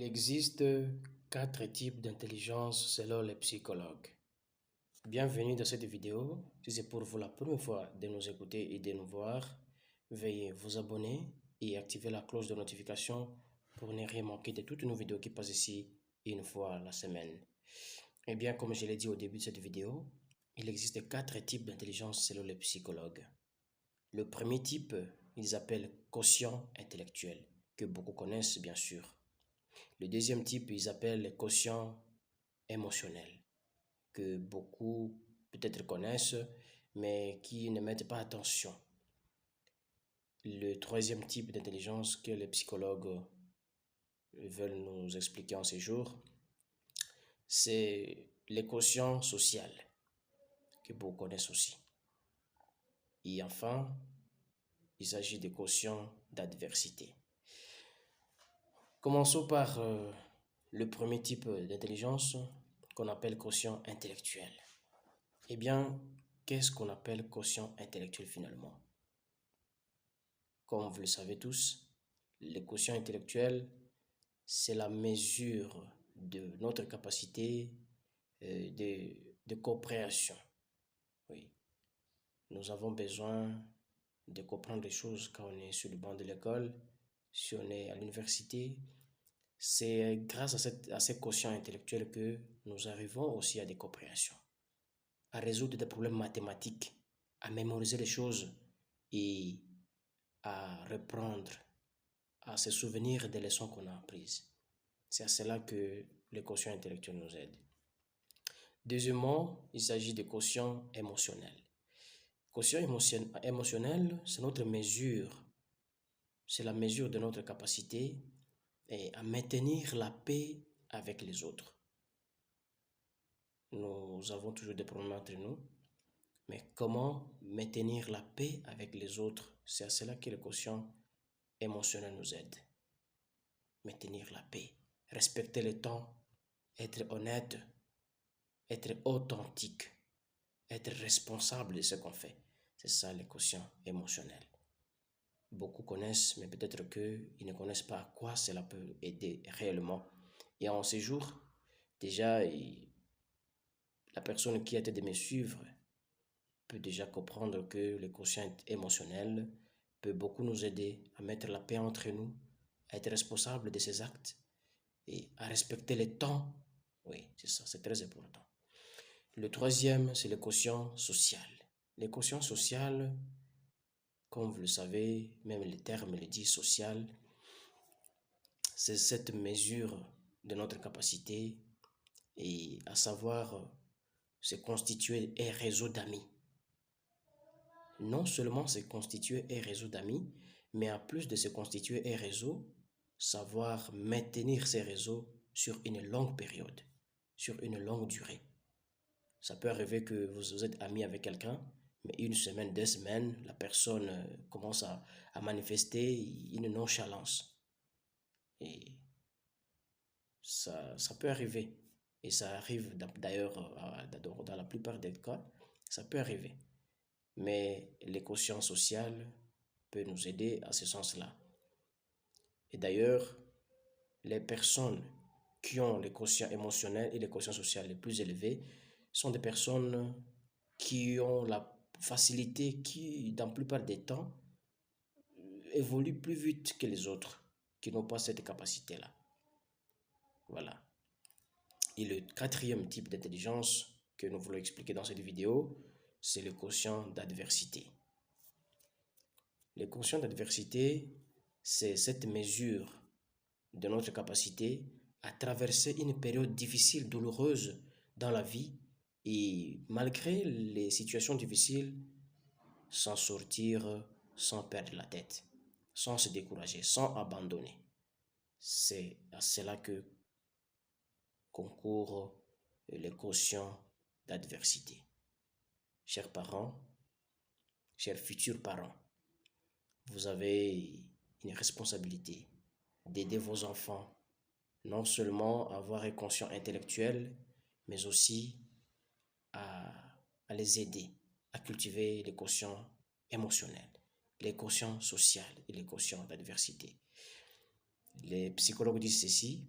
existe 4 types d'intelligence selon les psychologues. Bienvenue dans cette vidéo. Si c'est pour vous la première fois de nous écouter et de nous voir, veuillez vous abonner et activer la cloche de notification pour ne rien manquer de toutes nos vidéos qui passent ici une fois la semaine. Eh bien, comme je l'ai dit au début de cette vidéo, il existe 4 types d'intelligence selon les psychologues. Le premier type, ils appellent quotient intellectuel, que beaucoup connaissent bien sûr. Le deuxième type, ils appellent quotient émotionnel, que beaucoup peut-être connaissent, mais qui ne mettent pas attention. Le troisième type d'intelligence que les psychologues veulent nous expliquer en ces jours, c'est les quotients social, que beaucoup connaissent aussi. Et enfin, il s'agit des quotients d'adversité. Commençons par le premier type d'intelligence qu'on appelle quotient intellectuel. Eh bien, qu'est-ce qu'on appelle quotient intellectuel finalement? Comme vous le savez tous, le quotient intellectuel, c'est la mesure de notre capacité de compréhension. Oui. Nous avons besoin de comprendre les choses quand on est sur le banc de l'école, si on est à l'université. C'est grâce à ces quotients intellectuels que nous arrivons aussi à des compréhensions, à résoudre des problèmes mathématiques, à mémoriser les choses et à reprendre, à se souvenir des leçons qu'on a apprises. C'est à cela que le quotient intellectuel nous aide. Deuxièmement, il s'agit de quotient émotionnel. Quotient émotionnel, c'est notre mesure, c'est la mesure de notre capacité à maintenir la paix avec les autres. Nous avons toujours des problèmes entre nous, mais comment maintenir la paix avec les autres? C'est à cela que le quotient émotionnel nous aide. Maintenir la paix, respecter le temps, être honnête, être authentique, être responsable de ce qu'on fait. C'est ça le quotient émotionnel. Beaucoup connaissent, mais peut-être qu'ils ne connaissent pas à quoi cela peut aider réellement. Et en ces jours, déjà, la personne qui a été de me suivre peut déjà comprendre que le quotient émotionnel peut beaucoup nous aider à mettre la paix entre nous, à être responsable de ses actes et à respecter le temps. Oui, c'est ça, c'est très important. Le troisième, c'est le quotient social. Le quotient social, comme vous le savez, même le terme le dit social, c'est cette mesure de notre capacité et à savoir se constituer un réseau d'amis. Non seulement se constituer un réseau d'amis, mais en plus de se constituer un réseau, savoir maintenir ces réseaux sur une longue période, sur une longue durée. Ça peut arriver que vous êtes ami avec quelqu'un, mais une semaine, 2 semaines, la personne commence à manifester une nonchalance. Et ça peut arriver. Et ça arrive d'ailleurs dans la plupart des cas, ça peut arriver. Mais le quotient social peut nous aider à ce sens-là. Et d'ailleurs, les personnes qui ont les quotients émotionnels et les quotients sociaux les plus élevés sont des personnes qui ont la facilité, qui, dans la plupart des temps, évoluent plus vite que les autres, qui n'ont pas cette capacité-là. Voilà. Et le quatrième type d'intelligence que nous voulons expliquer dans cette vidéo, c'est le quotient d'adversité. Le quotient d'adversité, c'est cette mesure de notre capacité à traverser une période difficile, douloureuse dans la vie et malgré les situations difficiles, s'en sortir sans perdre la tête, sans se décourager, sans abandonner. C'est à cela que concourt le quotient d'adversité. Chers parents, chers futurs parents, vous avez une responsabilité d'aider vos enfants non seulement à avoir un quotient intellectuel, mais aussi à les aider à cultiver les quotients émotionnels, les quotients sociaux et les quotients d'adversité. Les psychologues disent ceci,